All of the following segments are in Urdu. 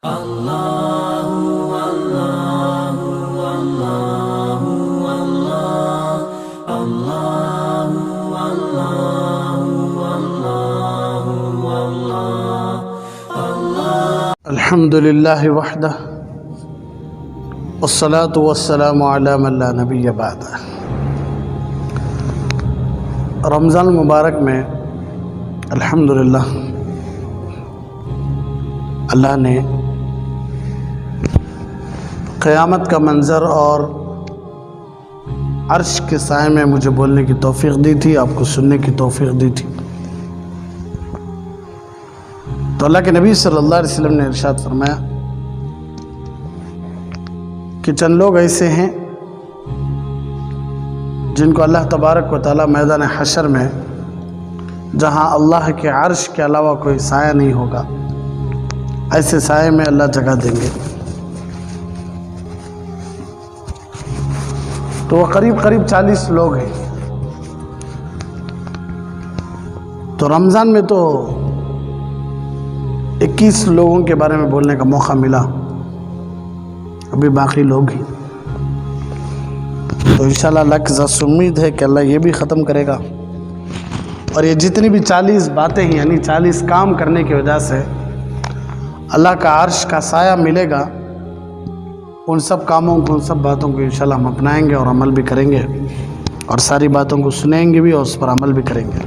الحمدللہ وحدہ والصلاة والسلام علی من لا نبی بعد۔ رمضان المبارک میں الحمدللہ اللہ نے قیامت کا منظر اور عرش کے سائے میں مجھے بولنے کی توفیق دی تھی، آپ کو سننے کی توفیق دی تھی۔ تو اللہ کے نبی صلی اللہ علیہ وسلم نے ارشاد فرمایا کہ چند لوگ ایسے ہیں جن کو اللہ تبارک و تعالی میدان حشر میں، جہاں اللہ کے عرش کے علاوہ کوئی سایہ نہیں ہوگا، ایسے سائے میں اللہ جگہ دیں گے۔ تو وہ قریب 40 لوگ ہیں۔ تو رمضان میں تو 21 لوگوں کے بارے میں بولنے کا موقع ملا، ابھی باقی لوگ ہی۔ تو انشاءاللہ اللہ کی ذات سے امید ہے کہ اللہ یہ بھی ختم کرے گا، اور یہ جتنی بھی 40 باتیں ہیں، یعنی 40 کام کرنے کی وجہ سے اللہ کا عرش کا سایہ ملے گا، ان سب کاموں کو، ان سب باتوں کو انشاءاللہ ہم اپنائیں گے اور عمل بھی کریں گے، اور ساری باتوں کو سنیں گے بھی اور اس پر عمل بھی کریں گے۔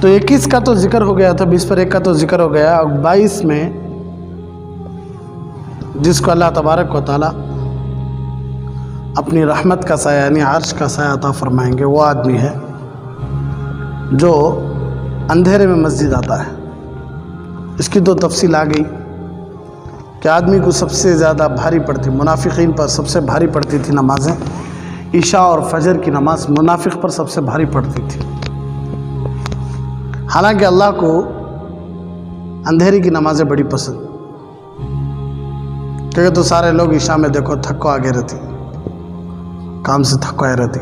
تو 21 کا تو ذکر ہو گیا تھا، 20 پر 1 کا تو ذکر ہو گیا، اور 22 میں جس کو اللہ تبارک و تعالی اپنی رحمت کا سایہ یعنی عرش کا سایہ عطا فرمائیں گے، وہ آدمی ہے جو اندھیرے میں مسجد آتا ہے۔ اس کی تو تفصیل آ گئی کہ آدمی کو سب سے زیادہ بھاری پڑتی، منافقین پر سب سے بھاری پڑتی تھی نمازیں، عشاء اور فجر کی نماز منافق پر سب سے بھاری پڑتی تھی۔ حالانکہ اللہ کو اندھیری کی نمازیں بڑی پسند، کیونکہ تو سارے لوگ عشاء میں دیکھو تھکو آگے رہتی، کام سے تھکو آئے رہتی،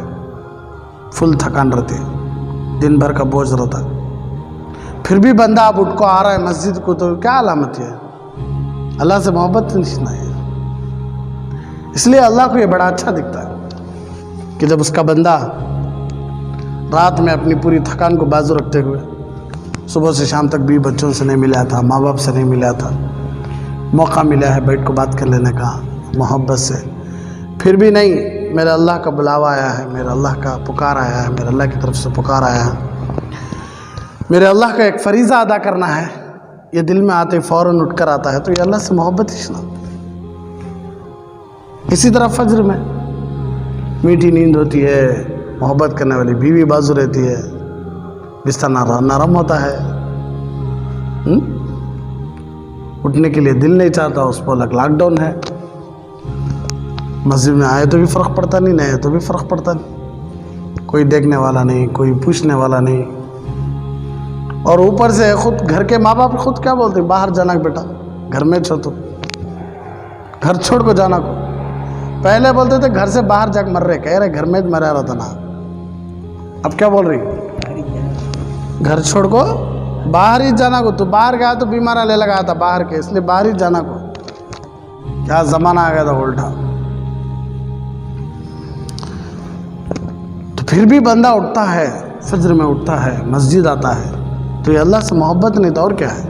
فل تھکان رہتی، دن بھر کا بوجھ رہتا، پھر بھی بندہ اب اٹھ کو آ رہا ہے مسجد کو، تو کیا علامت ہے؟ اللہ سے محبت نشنا ہے۔ اس لیے اللہ کو یہ بڑا اچھا دکھتا ہے کہ جب اس کا بندہ رات میں اپنی پوری تھکان کو بازو رکھتے ہوئے صبح سے شام تک بھی بچوں سے نہیں ملا تھا، ماں باپ سے نہیں ملا تھا، موقع ملا ہے بیٹھ کو بات کر لینے کا محبت سے، پھر بھی نہیں، میرا اللہ کا بلاوا آیا ہے، میرا اللہ کا پکار آیا ہے، میرے اللہ کی طرف سے پکار آیا ہے، میرے اللہ کا ایک فریضہ ادا کرنا ہے، یہ دل میں آتے فوراً اٹھ کر آتا ہے، تو یہ اللہ سے محبت ہی سنا۔ اسی طرح فجر میں میٹھی نیند ہوتی ہے، محبت کرنے والی بیوی بازو رہتی ہے، بستر نرم ہوتا ہے، اٹھنے کے لیے دل نہیں چاہتا، اس پر لاک ڈاؤن ہے، مسجد میں آئے تو بھی فرق پڑتا نہیں، نہیں تو بھی فرق پڑتا نہیں، کوئی دیکھنے والا نہیں، کوئی پوچھنے والا نہیں، اور اوپر سے خود گھر کے ماں باپ خود کیا بولتے، باہر جانا بیٹا، گھر میں چھو، تو گھر چھوڑ کو جانا کو، پہلے بولتے تھے گھر سے باہر جا کے مر رہے، کہہ رہے گھر میں مرا رہا تھا نا، اب کیا بول رہی، گھر چھوڑ کو باہر ہی جانا کو، تو باہر گیا تو بیمارہ لے لگایا تھا باہر کے، اس لیے باہر ہی جانا کو، کیا زمانہ آ گیا تھا الٹا۔ تو پھر بھی بندہ اٹھتا ہے، فجر میں اٹھتا ہے، مسجد آتا ہے، تو یہ اللہ سے محبت نہیں تو اور کیا ہے؟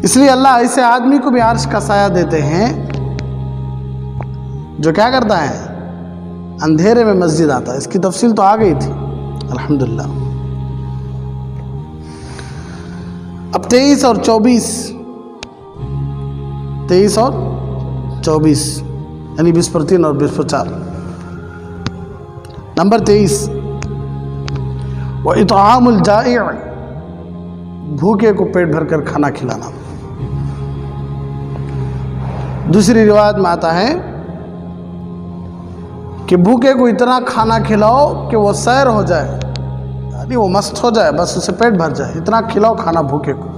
اس لیے اللہ ایسے آدمی کو بھی عرش کا سایہ دیتے ہیں جو کیا کرتا ہے، اندھیرے میں مسجد آتا ہے۔ اس کی تفصیل تو آ گئی تھی الحمدللہ۔ اب 23 اور 24 یعنی 20 پر 3 اور 20 پر 4۔ نمبر 23، وَإِطْعَامُ الْجَائِعِ، بھوکے کو پیٹ بھر کر کھانا کھلانا۔ دوسری روایت میں آتا ہے کہ بھوکے کو اتنا کھانا کھلاؤ کہ وہ سیر ہو جائے، یعنی وہ مست ہو جائے، بس اسے پیٹ بھر جائے، اتنا کھلاؤ کھانا بھوکے کو۔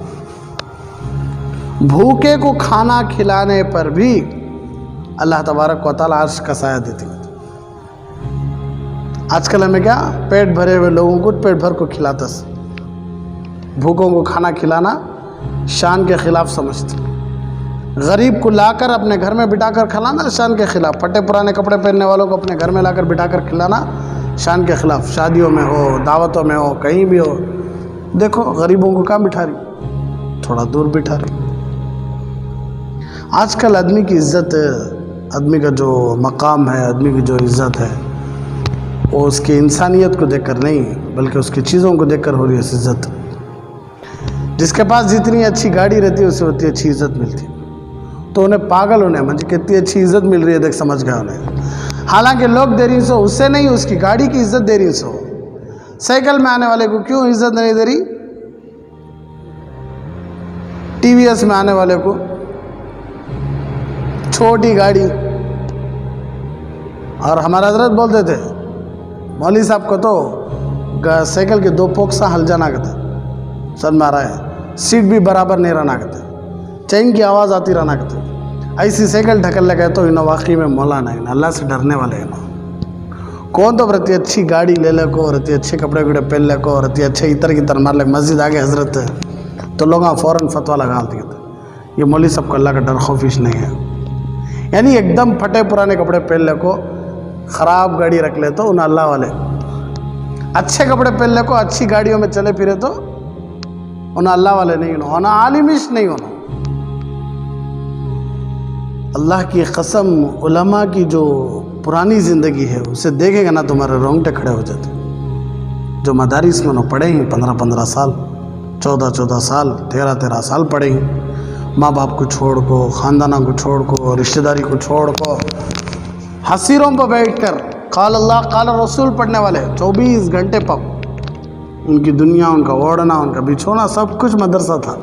بھوکے کو کھانا کھلانے پر بھی اللہ تبارک و تعالیٰ عرش کا سایہ دیتی ہے۔ آج کل ہمیں کیا، پیٹ بھرے ہوئے لوگوں کو پیٹ بھر کو کھلاتا، بھوکوں کو کھانا کھلانا شان کے خلاف سمجھتے. غریب کو لا کر اپنے گھر میں بٹھا کر کھلانا شان کے خلاف. پھٹے پرانے کپڑے پہننے والوں کو اپنے گھر میں لا کر بٹھا کر کھلانا شان کے خلاف. شادیوں میں ہو، دعوتوں میں ہو، کہیں بھی ہو، دیکھو غریبوں کو کہاں بٹھا رہی؟ تھوڑا دور بٹھا رہی. آج کل آدمی کی عزت، آدمی کا جو مقام ہے، آدمی کی جو عزت ہے، وہ اس کی انسانیت کو دیکھ کر نہیں بلکہ اس کی چیزوں کو دیکھ کر ہو رہی ہے عزت. جس کے پاس جتنی اچھی گاڑی رہتی ہے اسے اتنی اچھی عزت ملتی. تو انہیں پاگل ہونے مجھے کتنی اچھی عزت مل رہی ہے دیکھ سمجھ گیا انہیں. حالانکہ لوگ دے رہی سو اس سے نہیں، اس کی گاڑی کی عزت دے رہی سو. سائیکل میں آنے والے کو کیوں عزت نہیں دے رہی؟ ٹی وی ایس میں آنے والے کو چھوٹی گاڑی. اور ہمارا حضرت بولتے تھے مولوی صاحب کو تو سائیکل کے 2 پوکسا ہل جانا کہتے، سر میں آ رہا ہے، سیٹ بھی برابر نہیں رہنا کہتے، چین کی آواز آتی رہنا کہتے. ایسی سائیکل ڈھکل لگے تو انہوں واقعی میں مولانا ہے، اللہ سے ڈرنے والے ہیں. کون تو رتی اچھی گاڑی لے لے کو، رتی اچھے کپڑے وپڑے پہن لے کو، رتی اچھے عطر کی طرح مار لے مسجد آگے حضرت ہے تو لوگ فوراً فتویٰ لگا دیتے یہ مولوی صاحب کو اللہ کا ڈر خوفش نہیں ہے. یعنی ایک دم پھٹے پرانے کپڑے پہن لے کو، خراب گاڑی رکھ لے تو انہیں اللہ والے، اچھے کپڑے پہن لے کو، اچھی گاڑیوں میں چلے پھرے تو انہیں اللہ والے نہیں ہونا، عالمش نہیں ہونا. اللہ کی قسم علماء کی جو پرانی زندگی ہے اسے دیکھے گا نا تمہارے رونگٹے کھڑے ہو جاتے. جو مدارس میں انہوں پڑھے ہیں 15 سال، 14 سال، 13 سال پڑھے ہیں، ماں باپ کو چھوڑ کو، خاندانوں کو چھوڑ کو، رشتہ داری کو چھوڑ کو، حسیروں پہ بیٹھ کر قال اللہ قال رسول پڑھنے والے 24 گھنٹے پر. ان کی دنیا، ان کا اوڑھنا، ان کا بچھونا سب کچھ مدرسہ تھا.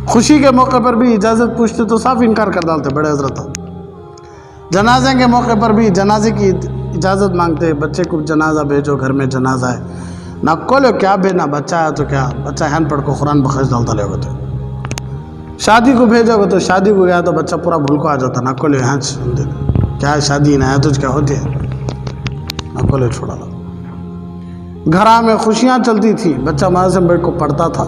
خوشی کے موقع پر بھی اجازت پوچھتے تو صاف انکار کر ڈالتے بڑے حضرت. جنازے کے موقع پر بھی جنازے کی اجازت مانگتے، بچے کو جنازہ بھیجو، گھر میں جنازہ ہے. نہ کولو کیا بھیجنا، بچہ ہے تو کیا، بچہ ہین پڑھ کو قرآن بخش ڈالتا لے گا. تو شادی کو بھیجو گے تو شادی کو گیا تو بچہ پورا بھول کو آ جاتا. نہ کولو یہاں کیا ہے شادی نہ ہے تو کیا ہوتی ہے، نہ کولو چھوڑا لا. گھراں میں خوشیاں چلتی تھی، بچہ مدرسے میں بیٹھ کو پڑھتا تھا.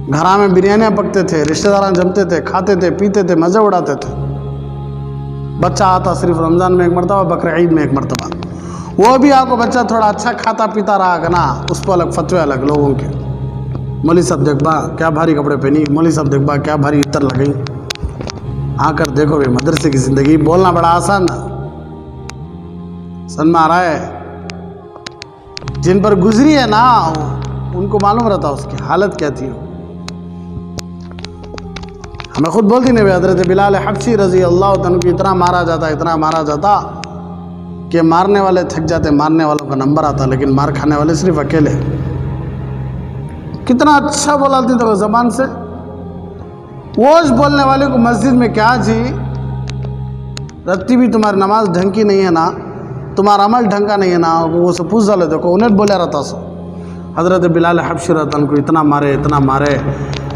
گھراں میں بریانیاں پکتے تھے، رشتہ داران جمتے تھے، کھاتے تھے، پیتے تھے، مزے اڑاتے تھے. بچہ آتا صرف رمضان میں 1 مرتبہ، بقر عید میں 1 مرتبہ. وہ بھی آپ کو بچہ تھوڑا اچھا کھاتا پیتا رہا کہ نا، اس کو الگ فتوے الگ لوگوں کے. مولوی صاحب دیکھ با کیا بھاری کپڑے پہنی، مولوی صاحب دیکھ با کیا بھاری عطر لگئی. آ کر دیکھو بھائی مدرسے کی زندگی بولنا بڑا آسان ہے، سن میں آ رہا ہے. جن پر گزری ہے نا ان کو معلوم رہتا اس کی حالت کیا تھی. ہمیں خود بولتی نہیں، حضرت بلال حبشی رضی اللہ عنہ کو اتنا مارا جاتا، اتنا مارا جاتا کہ مارنے والے تھک جاتے، مارنے والوں کا نمبر آتا، لیکن مار کھانے والے صرف اکیلے. کتنا اچھا بولاتی تھا زبان سے. وہ اس بولنے والے کو مسجد میں کیا جی رتی بھی تمہاری نماز ڈھنگ کی نہیں ہے نا، تمہارا عمل ڈھنگ کا نہیں ہے نا، وہ سے پوچھ ڈالے دیکھو انہیں بولے رہتا سو. حضرت بلال حبشی رضی اللہ عنہ کو اتنا مارے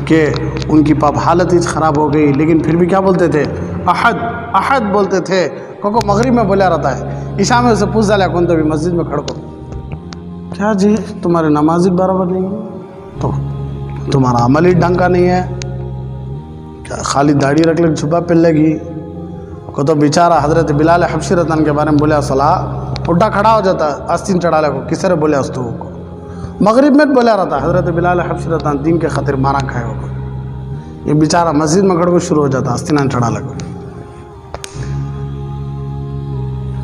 کہ ان کی پاپ حالت ہی خراب ہو گئی. لیکن پھر بھی کیا بولتے تھے، احد احد بولتے تھے. کو مغرب میں بولا رہتا ہے، عشاء میں اسے پوچھ ڈالا کون تو بھی مسجد میں کھڑ کو کیا جی تمہاری نماز برابر نہیں ہے، تو تمہارا عمل ہی ڈھنگ کا نہیں ہے، کیا خالی داڑھی رکھ لے چھپا پہ لگی کو. تو بیچارہ حضرت بلال حبشی رضی اللہ عنہ کے بارے میں بولیا صلاح اٹھا کھڑا ہو جاتا ہے، آستین چڑھا لے کو کس نے بولیا اس کو مغرب میں بولا رہتا ہے. حضرت بلال حبشی رضی اللہ عنہ دین کے خاطر مارا کھائے ہو، یہ بیچارہ مسجد میں کھڑ کو شروع ہو جاتا آستینان چڑھا لگا.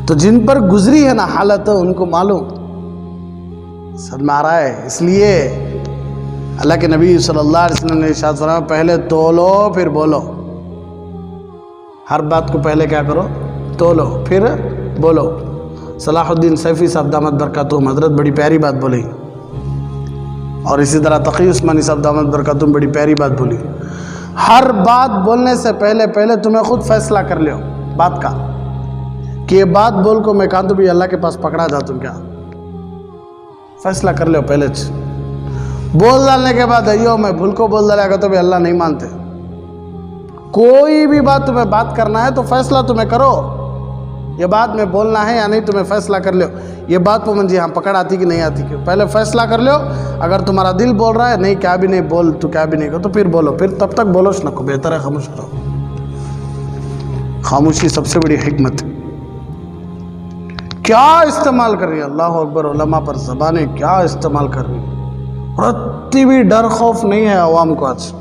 تو جن پر گزری ہے نا حالت ان کو معلوم سب میں آ رہا ہے. اس لیے اللہ کے نبی صلی اللہ علیہ وسلم نے ارشاد فرمایا پہلے تولو پھر بولو. ہر بات کو پہلے کیا کرو، تولو پھر بولو. صلاح الدین سیفی صاحب دامت برکاتہم حضرت بڑی پیاری بات بولی، اور اسی طرح تقی عثمانی صاحب دامت برکاتہم بڑی پیاری بات بولی. ہر بات بولنے سے پہلے تمہیں خود فیصلہ کر لیو بات کا کہ یہ بات بول کو میں کہاں تو بھی اللہ کے پاس پکڑا جاتا ہوں کیا، فیصلہ کر لیو پہلے. بول ڈالنے کے بعد ایو میں بھول کو بول ڈالے گا تو بھی اللہ نہیں مانتے. کوئی بھی بات تمہیں بات کرنا ہے تو فیصلہ تمہیں کرو یہ بات میں بولنا ہے یا نہیں تمہیں فیصلہ کر لو. یہ بات پمن جی ہاں پکڑ آتی کہ نہیں آتی کہ پہلے فیصلہ کر لو. اگر تمہارا دل بول رہا ہے نہیں کیا بھی نہیں بول تو کیا بھی نہیں کرو تو پھر بولو. پھر تب تک بولوش نہ کو, بہتر ہے خاموش رہو. خاموشی سب سے بڑی حکمت ہے. کیا استعمال کر رہی ہے اللہ اکبر, علماء پر زبانیں کیا استعمال کر رہی ہے. رتی بھی ڈر خوف نہیں ہے عوام کو. آج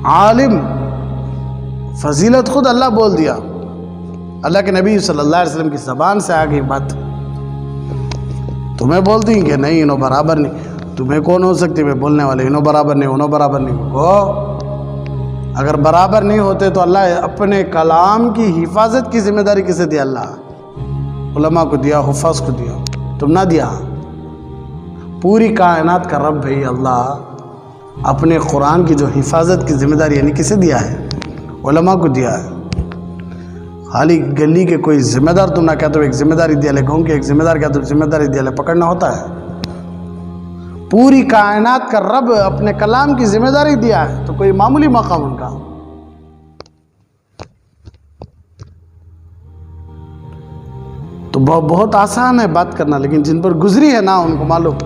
عالم فضیلت خود اللہ بول دیا, اللہ کے نبی صلی اللہ علیہ وسلم کی زبان سے آ گئی بات. تمہیں بولتی ہیں کہ نہیں انہوں برابر نہیں. تمہیں کون ہو سکتی میں بولنے والے انہوں برابر نہیں انہوں برابر نہیں کو. اگر برابر نہیں ہوتے تو اللہ اپنے کلام کی حفاظت کی ذمہ داری کسے دیا؟ اللہ علماء کو دیا, حفاظ کو دیا, تم نہ دیا. پوری کائنات کا رب ہے اللہ, اپنے قرآن کی جو حفاظت کی ذمہ داری یعنی کسے دیا ہے؟ علماء کو دیا ہے. خالی گلی کے کوئی ذمہ دار تم نہ کہتے ہو ایک ذمہ داری دیا لے, گاؤں کے ایک ذمہ دار کہتے ہو ذمہ داری دیا لے, پکڑنا ہوتا ہے. پوری کائنات کا رب اپنے کلام کی ذمہ داری دیا ہے تو کوئی معمولی مقام ان کا. تو بہت آسان ہے بات کرنا, لیکن جن پر گزری ہے نا ان کو معلوم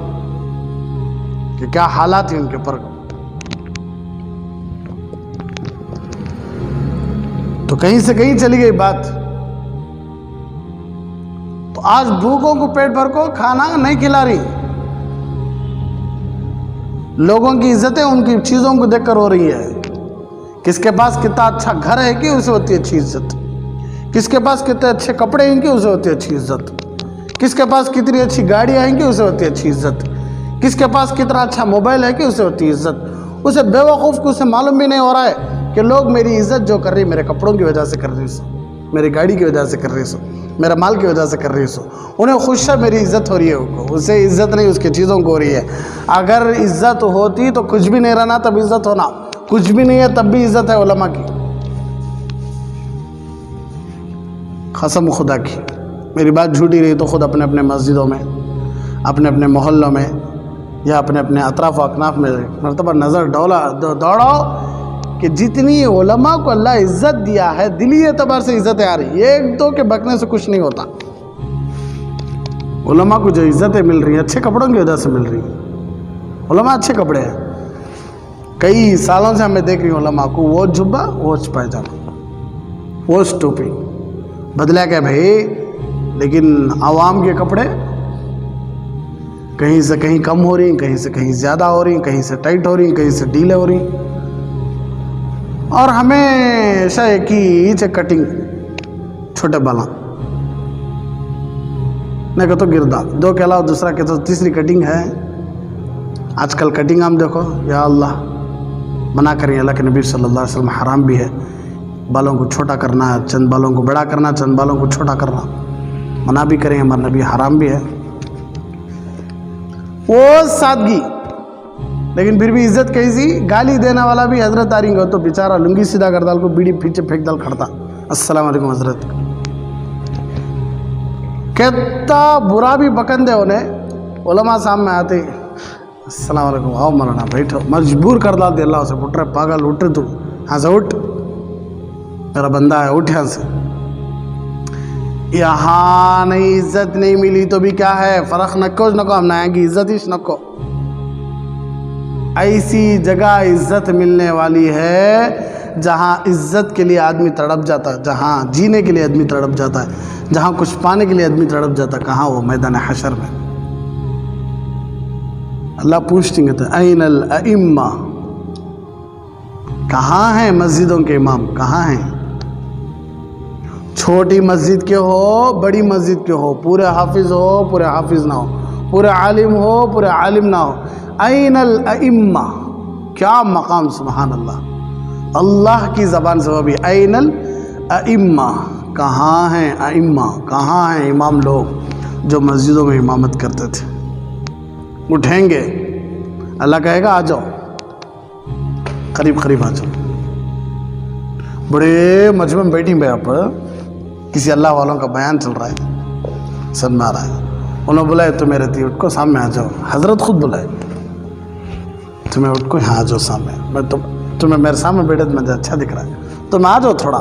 کہ کیا حالات ہیں ان کے پر. تو کہیں سے کہیں چلی گئی بات. تو آج بھوکوں کو پیٹ بھر کو کھانا نہیں کھلا رہی. لوگوں کی عزتیں ان کی چیزوں کو دیکھ کر ہو رہی ہے. کس کے پاس کتنا اچھا گھر ہے کہ اسے ہوتی ہے اچھی عزت. کس کے پاس کتنے اچھے کپڑے ہیں کہ اسے ہوتی ہے اچھی عزت. کس کے پاس کتنی اچھی گاڑیاں ہیں کہ اسے ہوتی ہے اچھی عزت. کس کے پاس کتنا اچھا موبائل ہے کہ اسے ہوتی ہے عزت. اسے بے وقوف کو اسے معلوم بھی نہیں ہو رہا ہے کہ لوگ میری عزت جو کر رہی میرے کپڑوں کی وجہ سے کر رہی سو, میری گاڑی کی وجہ سے کر رہی سو, میرا مال کی وجہ سے کر رہی سو. انہیں خوش ہے میری عزت ہو رہی ہے, ان کو اسے عزت نہیں اس کی چیزوں کو ہو رہی ہے. اگر عزت ہوتی تو کچھ بھی نہیں رہنا تب عزت ہونا, کچھ بھی نہیں ہے تب بھی عزت ہے علماء کی. قسم خدا کی میری بات جھوٹی رہی تو خود اپنے اپنے مسجدوں میں, اپنے اپنے محلوں میں یا اپنے اپنے اطراف و اکناف میں مرتبہ نظر دوڑاؤ کہ جتنی علماء کو اللہ عزت دیا ہے دلی اعتبار سے عزتیں آ رہی. ایک دو کے بکنے سے کچھ نہیں ہوتا. علماء کو جو عزتیں مل رہی ہیں اچھے کپڑوں کی وجہ سے مل رہی ہیں. علماء اچھے کپڑے ہیں. کئی سالوں سے ہمیں دیکھ رہی ہوں علماء کو وہ جبہ وہ پائجامہ وہ ٹوپی بدلا کیا بھائی, لیکن عوام کے کپڑے کہیں سے کہیں کم ہو رہی ہیں, کہیں سے کہیں زیادہ ہو رہی ہیں, کہیں سے ٹائٹ ہو رہی ہیں, کہیں سے ڈھیلے ہو رہی ہیں. اور ہمیشہ ایک ہی کٹنگ چھوٹے بالا نہیں کہ تو گردا دو کے علاوہ دوسرا کہ تو تیسری کٹنگ ہے. آج کل کٹنگ ہم دیکھو یا اللہ منع کریں. اللہ کے نبی صلی اللہ علیہ وسلم حرام بھی ہے بالوں کو چھوٹا کرنا, چند بالوں کو بڑا کرنا, چند بالوں کو چھوٹا کرنا منع بھی کریں. ہمارے نبی حرام بھی ہے. وہ سادگی لیکن پھر بھی عزت کیسی. گالی دینے والا بھی حضرت آ رہی گا تو بیچارہ لنگی سیدھا کر دال کو بیڑی پیچھے پھینک دال کھڑتا السلام علیکم حضرت. کتنا برا بھی بکن دے انہیں. علماء سامنے آتے السلام علیکم آؤ مولانا بیٹھو, مجبور کر دال دے اللہ سے اٹھ رہے پاگل اٹھ رہے تو ہاں سے اٹھ میرا بندہ ہے اٹھ یہاں سے. یہاں نہیں عزت نہیں ملی تو بھی کیا ہے فرق نکو نکو ہم نہ آئیں گی عزت ہی نکو. ایسی جگہ عزت ملنے والی ہے جہاں عزت کے لیے آدمی تڑپ جاتا ہے, جہاں جینے کے لیے آدمی تڑپ جاتا ہے, جہاں کچھ پانے کے لیے آدمی تڑپ جاتا ہے. کہاں وہ میدان حشر میں. اللہ پوچھتے ہیں این الائمہ, کہاں ہیں مسجدوں کے امام, کہاں ہیں؟ چھوٹی مسجد کے ہو بڑی مسجد کے ہو, پورے حافظ ہو پورے حافظ نہ ہو, پورے عالم ہو پورے عالم نہ ہو, این الائمہ کیا مقام سبحان اللہ. اللہ کی زبان سے وہ بھی این الائمہ, کہاں ہیں ائمہ, کہاں ہیں امام لوگ جو مسجدوں میں امامت کرتے تھے. اٹھیں گے اللہ کہے گا آ جاؤ قریب قریب آ جاؤ. بڑے مجمع میں بیٹھی بھائی آپ کسی اللہ والوں کا بیان چل رہا ہے سن میں آ رہا ہے, انہوں بلائے تمہیں رہتی اٹھ کو سامنے آ جاؤ. حضرت خود بلائے تمہیں اٹھ کو یہاں آ جاؤ سامنے, میں تمہیں میرے سامنے بیٹھے تو مجھے اچھا دکھ رہا ہے تم آ جاؤ تھوڑا.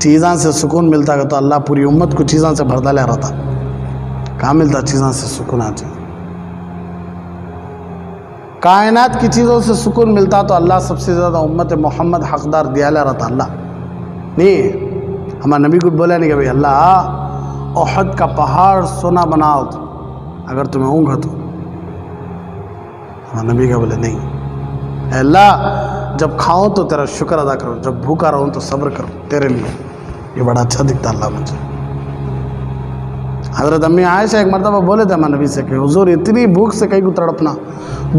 چیزاں سے سکون ملتا ہے تو اللہ پوری امت کو چیزاں سے بھرتا لے رہا تھا. کہاں ملتا چیزاں سے سکون آج؟ کائنات کی چیزوں سے سکون ملتا تو اللہ سب سے زیادہ امت محمد حقدار دیا لے رہا تھا. اللہ نہیں، ہمارے نبی کو بولا نہیں کہ بھئی اللہ احد کا پہاڑ سونا بناؤ تو اگر تمہیں اونگا تو. ہمارے نبی کا بولے نہیں، اے اللہ جب کھاؤں تو تیرا شکر ادا کرو، جب بھوکا رہوں تو صبر کرو تیرے لیے. یہ بڑا اچھا دکھتا اللہ مجھے. حضرت امی عائشہ ایک مرتبہ بولے تھے ہمارے نبی سے کہ حضور اتنی بھوک سے کہیں کو تڑپنا،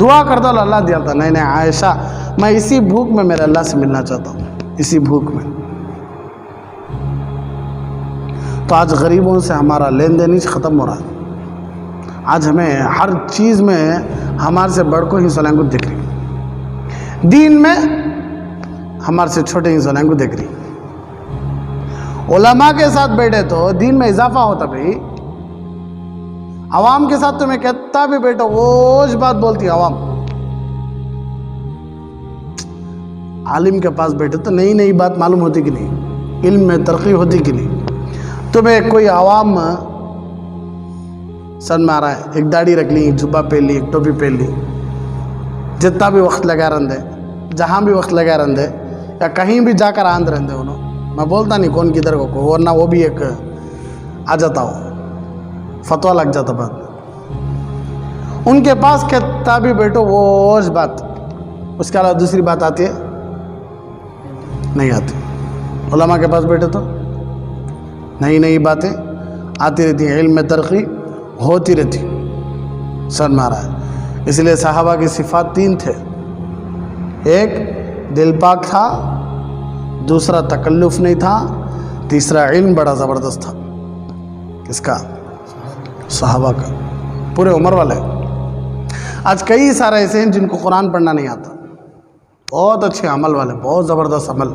دعا کرتا اللہ دیا تھا. نہیں عائشہ، میں اسی بھوک میں میرے اللہ سے ملنا چاہتا ہوں، اسی بھوک میں. تو آج غریبوں سے ہمارا لین دین ہی ختم ہو رہا ہے. آج ہمیں ہر چیز میں ہمارے سے بڑھ کو ہی سلنگو دکھ رہی، دین میں ہمارے سے چھوٹے ہی سلنگو دکھ رہی. علماء کے ساتھ بیٹھے تو دین میں اضافہ ہوتا بھئی. عوام کے ساتھ تمہیں کہتا بھی بیٹھو وہ بات بولتی عوام. عالم کے پاس بیٹھے تو نئی نئی بات معلوم ہوتی کہ نہیں، علم میں ترقی ہوتی کہ نہیں. تمہیں کوئی عوام سن میں آ رہا ہے، ایک داڑھی رکھ لی، جبہ پہن لی، ایک ٹوپی پہن لی، جتنا بھی وقت لگا رہندے، جہاں بھی وقت لگا رہندے یا کہیں بھی جا کر آندھ رہندے انہوں. میں بولتا نہیں کون کدھر کو، ورنہ وہ بھی ایک آ جاتا ہو، فتویٰ لگ جاتا بات. ان کے پاس کہتا بھی بیٹھو وہ بات، اس کے علاوہ دوسری بات آتی ہے نہیں آتی. علماء کے پاس بیٹھے تو نئی نئی باتیں آتی رہتی ہیں، علم میں ترقی ہوتی رہتی. سن مارا ہے. اس لیے صحابہ کی صفات 3 تھے. ایک دل پاک تھا، دوسرا تکلف نہیں تھا، تیسرا علم بڑا زبردست تھا. کس کا؟ صحابہ کا، پورے عمر والے. آج کئی سارے ایسے ہیں جن کو قرآن پڑھنا نہیں آتا، بہت اچھے عمل والے، بہت زبردست عمل،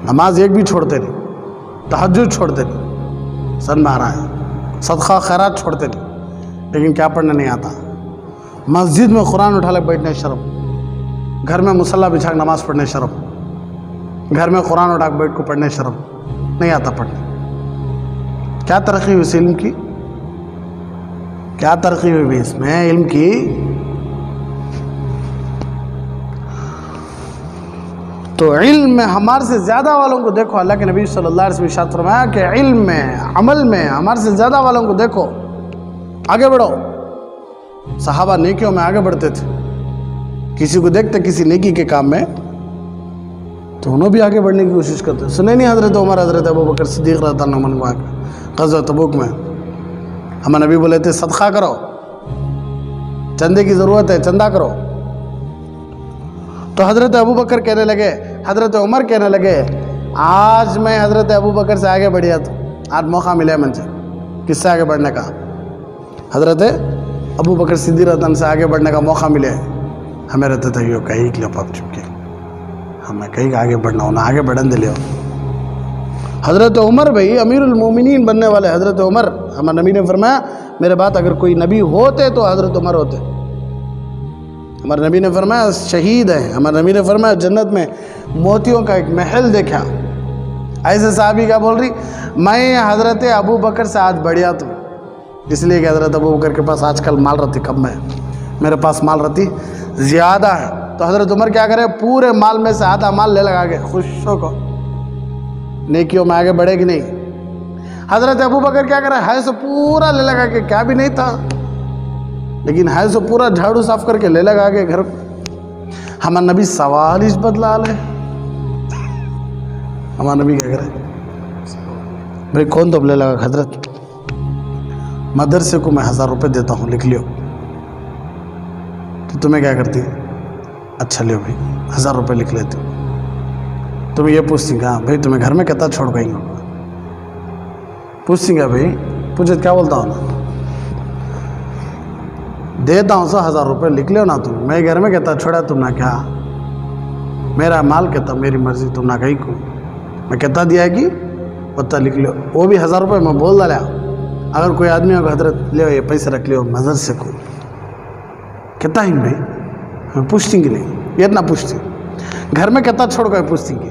نماز ایک بھی چھوڑتے نہیں، تہجد چھوڑتے نہیں، سن میں آ رہا ہے، صدقہ خیرات چھوڑتے نہیں، لیکن کیا پڑھنا نہیں آتا؟ مسجد میں قرآن اٹھا لے بیٹھنے شرم، گھر میں مصلی بچھا کے نماز پڑھنے شرم، گھر میں قرآن اٹھا کے بیٹھ کو پڑھنے شرم، نہیں آتا پڑھنے. کیا ترقی ہوئی اس علم کی؟ کیا ترقی ہوئی بھی اس میں علم کی؟ تو علم میں ہمارے سے زیادہ والوں کو دیکھو. اللہ کے نبی صلی اللہ علیہ وسلم ارشاد فرمایا کہ علم میں، عمل میں ہمارے سے زیادہ والوں کو دیکھو، آگے بڑھو. صحابہ نیکیوں میں آگے بڑھتے تھے. کسی کو دیکھتے کسی نیکی کے کام میں تو انہوں بھی آگے بڑھنے کی کوشش کرتے. سنے نہیں حضرت عمر، حضرت ابوبکر صدیق رضی اللہ عنہ غزوہ تبوک میں ہمیں نبی بولے تھے صدقہ کرو، چندے کی ضرورت ہے، چندہ کرو. تو حضرت ابوبکر کہنے لگے، حضرت عمر کہنے لگے آج میں حضرت ابوبکر سے آگے بڑھیا تو آج موقع ملے مجھے کس سے آگے بڑھنے کا؟ حضرت ابوبکر صدیق رضی اللہ عنہ سے آگے بڑھنے کا موقع ملے. ہمیں رہتے تھے یہ کہیں کے لیے پاپ چپکے، ہمیں کہیں آگے بڑھنا ہونا، آگے بڑھن دے لے. حضرت عمر بھائی امیر المومنین بننے والے حضرت عمر، ہمارے نبی نے فرمایا میرے بات اگر کوئی نبی ہوتے تو حضرت عمر ہوتے. ہمارے نبی نے فرمایا شہید ہیں. ہمارے نبی نے فرمایا جنت میں موتیوں کا ایک محل دیکھا. ایسے صحابی کیا بول رہی، میں حضرت ابو بکر سے آج بڑھیا تو اس لیے کہ حضرت ابو بکر کے پاس آج کل مال رہتی کم ہے، میرے پاس مال رہتی زیادہ ہے. تو حضرت عمر کیا کرے، پورے مال میں سے آدھا مال لے لگا کے خوش ہو کو نیکیوں میں آگے بڑھے گی نہیں. حضرت ابو بکر کیا کرے، ہے سو پورا لے لگا کے، کیا بھی نہیں تھا لیکن ہے سو پورا جھاڑو صاف کر کے لے لگا کے گھر. ہمارا نبی سوال اس بدلا لے، ہمارا نبی کیا کرے بھائی کون تو لے لگا، حضرت مدرسے کو میں 1000 روپے دیتا ہوں لکھ لیو. تو تمہیں کیا کرتی، اچھا لیو بھائی 1000 روپے لکھ لیتی. تمہیں یہ پوچھتی گا بھائی تمہیں گھر میں کہتا چھوڑ گئی ہوں، پوچھتی گا بھائی پوچھے کیا بولتا ہوں نا، دیتا ہوں 1000 روپے لکھ لیو نا. تم میں گھر میں کہتا چھوڑا تم نہ کیا، میرا مال کہتا میری مرضی، تم نہ کہیں کو میں کہتا دیا کہ پتہ لکھ لیو. وہ بھی 1000 روپے میں بول ڈالا. اگر کوئی آدمی ہوگا حضرت لیو یہ پیسے رکھ لیو مدرسے کو، کہتا ہی بھائی ہمیں پوچھتی کہ نہیں، یہ اتنا پوچھتی. گھر میں کہتا چھوڑ گئے پوچھتی کہ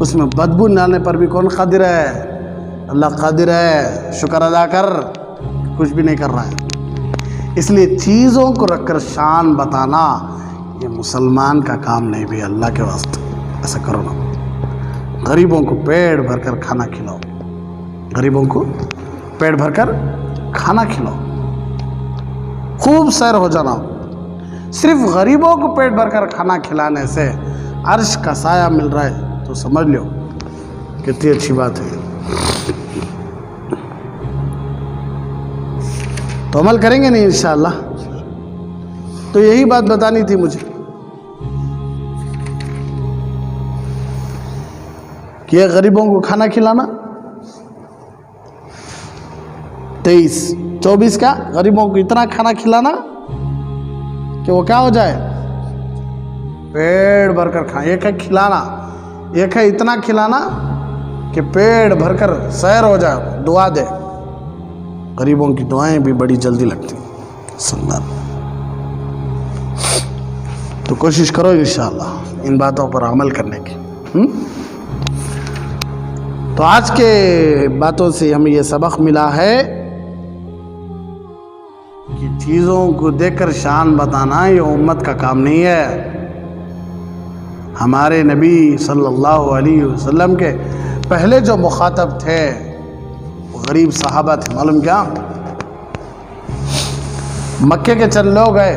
اس میں بدبو لانے پر بھی کون قادر ہے؟ اللہ قادر ہے، شکر ادا کر، کچھ بھی نہیں کر رہا ہے۔ اس لیے چیزوں کو رکھ کر شان بتانا یہ مسلمان کا کام نہیں بھی، اللہ کے واسطے ایسا کرو نا۔ غریبوں کو پیٹ بھر کر کھانا کھلاؤ، غریبوں کو پیٹ بھر کر کھانا کھلاؤ، خوب سیر ہو جانا۔ صرف غریبوں کو پیٹ بھر کر کھانا کھلانے سے عرش کا سایہ مل رہا ہے تو سمجھ لو کتنی اچھی بات ہے۔ تو عمل کریں گے نہیں انشاءاللہ؟ تو یہی بات بتانی تھی مجھے کہ غریبوں کو کھانا کھلانا 23-24 کا غریبوں کو اتنا کھانا کھلانا کہ وہ کیا ہو جائے؟ پیٹ بھر کر کھانا، ایک ہے کھلانا، ایک ہے اتنا کھلانا کہ پیٹ بھر کر سیر ہو جائے، دعا دے۔ غریبوں کی دعائیں بھی بڑی جلدی لگتی ہیں۔ تو کوشش کرو انشاءاللہ ان باتوں پر عمل کرنے کی۔ تو آج کے باتوں سے ہمیں یہ سبق ملا ہے کہ چیزوں کو دیکھ کر شان بتانا یہ امت کا کام نہیں ہے۔ ہمارے نبی صلی اللہ علیہ وسلم کے پہلے جو مخاطب تھے وہ غریب صحابہ تھے۔ معلوم کیا؟ مکے کے چند لوگ گئے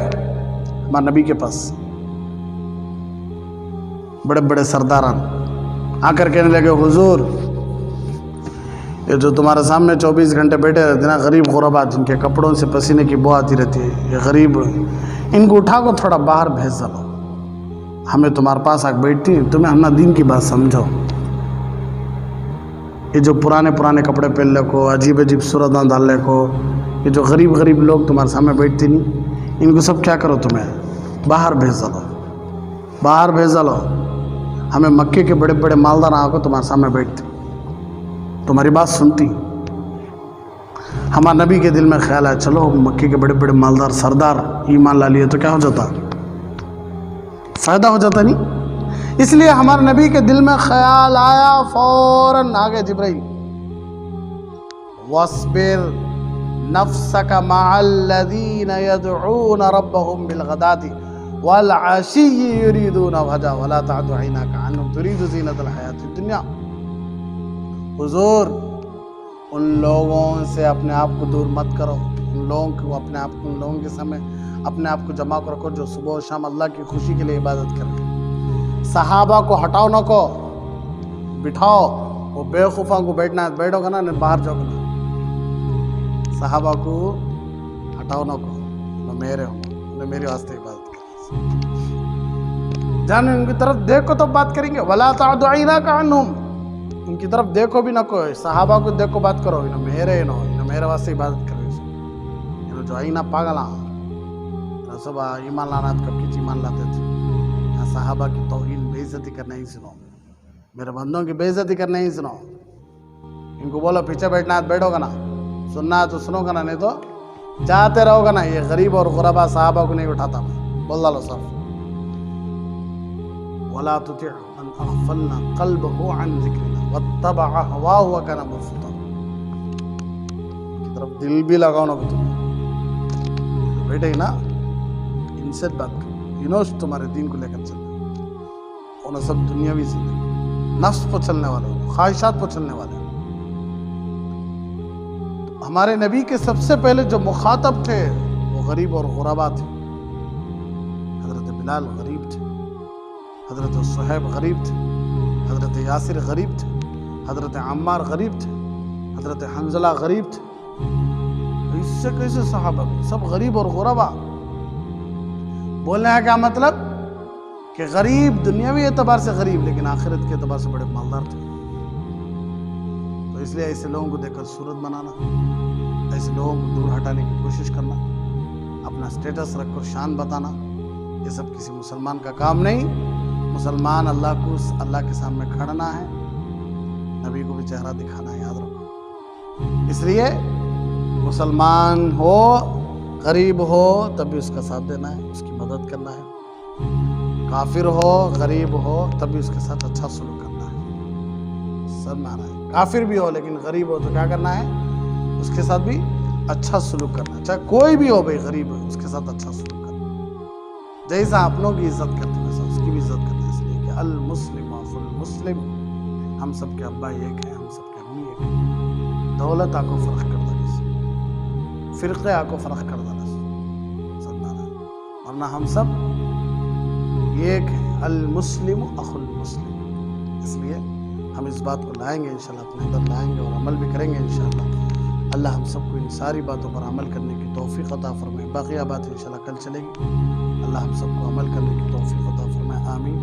ہمارے نبی کے پاس، بڑے بڑے سرداران آ کر کہنے لگے حضور یہ جو تمہارے سامنے 24 گھنٹے بیٹھے رہتے نا غریب غربا، جن کے کپڑوں سے پسینے کی بو آتی رہتی ہے، یہ غریب، ان کو اٹھا کو تھوڑا باہر بھیج دو، ہمیں تمہارے پاس آ بیٹھتی ہیں، تمہیں ہمنا دین کی بات سمجھو۔ یہ جو پرانے کپڑے پہننے کو، عجیب عجیب صورتیں ڈالنے کو، یہ جو غریب لوگ تمہارے سامنے بیٹھتی نہیں، ان کو سب کیا کرو، تمہیں باہر بھیج دو، باہر بھیج دو۔ ہمیں مکے کے بڑے بڑے مالدار آ کو تمہارے سامنے بیٹھتی، تمہاری بات سنتی۔ ہمارے نبی کے دل میں خیال ہے چلو مکے کے بڑے بڑے مالدار سردار ایمان لا لیے تو کیا ہو جاتا، فائدہ ہو جاتا نہیں۔ اس لیے ہمارے نبی کے دل میں خیال آیا، فوراً آگے جبرائیل، وَاصْبِرْ نَفْسَكَ مَعَ الَّذِينَ يَدْعُونَ رَبَّهُمْ بِالْغَدَاةِ وَالْعَشِيِّ يُرِيدُونَ وَجْهَهُ وَلَا تَعْدُ عَيْنَاكَ عَنْهُمْ تُرِيدُ زِينَةَ الْحَيَاةِ الدُّنْيَا۔ حضور ان لوگوں سے اپنے آپ کو دور مت کرو، ان لوگوں کے سامنے اپنے آپ کو جمع کر رکھو جو صبح و شام اللہ کی خوشی کے لیے عبادت کریں۔ صحابہ کو ہٹاؤ نہ کو، بٹھاؤ، وہ بے خوفا کو بیٹھنا ہے بیٹھو گا نا، باہر جاؤ گا نا۔ صحابہ کو ہٹاؤ نہ کو، وہ میرے ہوں، انہیں میرے واسطے عبادت کریں، جانے ان کی طرف دیکھو تو بات کریں گے۔ وَلَا تَعْدُ عَيْنَاكَ عَنْهُمْ، ان کی طرف دیکھو بھی نہ کوئی، صحابہ کو دیکھو بات کرو، انہوں میرے واسطے عبادت کرو۔ انہوں جو آئینہ پاگلا سب ایمان لانا کب کی ایمان لاتے تھے، یہاں صحابہ کی توہین بے عزتی کرنا ہی سنو، میرے بندوں کی بے عزتی کرنا ہی سنو۔ ان کو بولو پیچھے بیٹھنا ہے بیٹھو گا نا، سننا ہے تو سنو گا نا، نہیں تو جاتے رہو گا نا۔ یہ غریب اور غربا صحابہ کو نہیں اٹھاتا میں، بول ڈالو صاحب۔ وَلَا تُطِعْ مَنْ أَغْفَلْنَا قَلْبَهُ عَنْ ذِكْرِنَا وَاتَّبَعَ هَوَاهُ وَكَانَ فُرْطًا۔ کی طرف دل بھی لگاؤ نا تمہیں بیٹھے ہی نا، ان سے بات کرو، انہوں سے تمہارے دین کو لے کر چلنا، انہوں سب دنیاوی زندگی نفس پر چلنے والے، خواہشات پر چلنے والے۔ ہمارے نبی کے سب سے پہلے جو مخاطب تھے وہ غریب اور غربا تھے۔ حضرت بلال غریب تھے، حضرت صہیب غریب تھے، حضرت یاسر غریب تھے، حضرت عمار غریب تھے، حضرت حنظلہ غریب تھے۔ اس سے کیسے صحابہ سب غریب اور غربا؟ بولنے کا کیا مطلب کہ غریب دنیاوی اعتبار سے غریب، لیکن آخرت کے اعتبار سے بڑے مالدار تھے۔ تو اس لیے ایسے لوگوں کو دیکھ کر صورت بنانا، ایسے لوگوں کو دور ہٹانے کی کوشش کرنا، اپنا سٹیٹس رکھ کر شان بتانا، یہ سب کسی مسلمان کا کام نہیں۔ مسلمان اللہ کے سامنے کھڑنا ہے، نبی کو بھی چہرہ دکھانا ہے، یاد رکھو۔ اس لیے مسلمان ہو، غریب ہو تب بھی اس کا ساتھ دینا ہے، اس کی مدد کرنا ہے۔ کافر ہو، غریب ہو تب بھی اس کے ساتھ اچھا سلوک کرنا ہے۔ سمجھ میں آ رہا ہے؟ کافر بھی ہو لیکن غریب ہو تو کیا کرنا ہے؟ اس کے ساتھ بھی اچھا سلوک کرنا، چاہے کوئی بھی ہو بھائی، غریب ہو اس کے ساتھ اچھا سلوک کرنا، جیسا اپنوں کی عزت کرتے ہیں ویسا اس کی بھی عزت کرنا، اس لیے کہ المسلم اخو المسلم، ہم سب کے ابا ایک ہیں، ہم سب کے امی ایک ہیں، دولت آکو فرق کر دنس، فرقے آکو فرق کر دنس، سمجھنا، ورنہ ہم سب ایک ہیں، المسلم اخو المسلم۔ اس لیے ہم اس بات کو لائیں گے انشاءاللہ، اپنے اندر لائیں گے اور عمل بھی کریں گے انشاءاللہ۔ اللہ ہم سب کو ان ساری باتوں پر عمل کرنے کی توفیق عطا فرمائے۔ باقیہ بات انشاءاللہ کل چلے گی۔ اللہ ہم سب کو عمل کرنے کی توفیق عطا فرمائے، آمین۔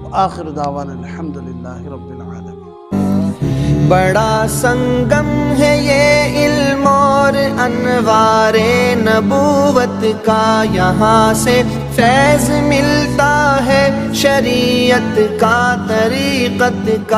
وآخر دعوانا الحمدللہ رب العالمین۔ بڑا سنگم ہے یہ علم اور انوار نبوت کا، یہاں سے فیض ملتا ہے شریعت کا، طریقت کا۔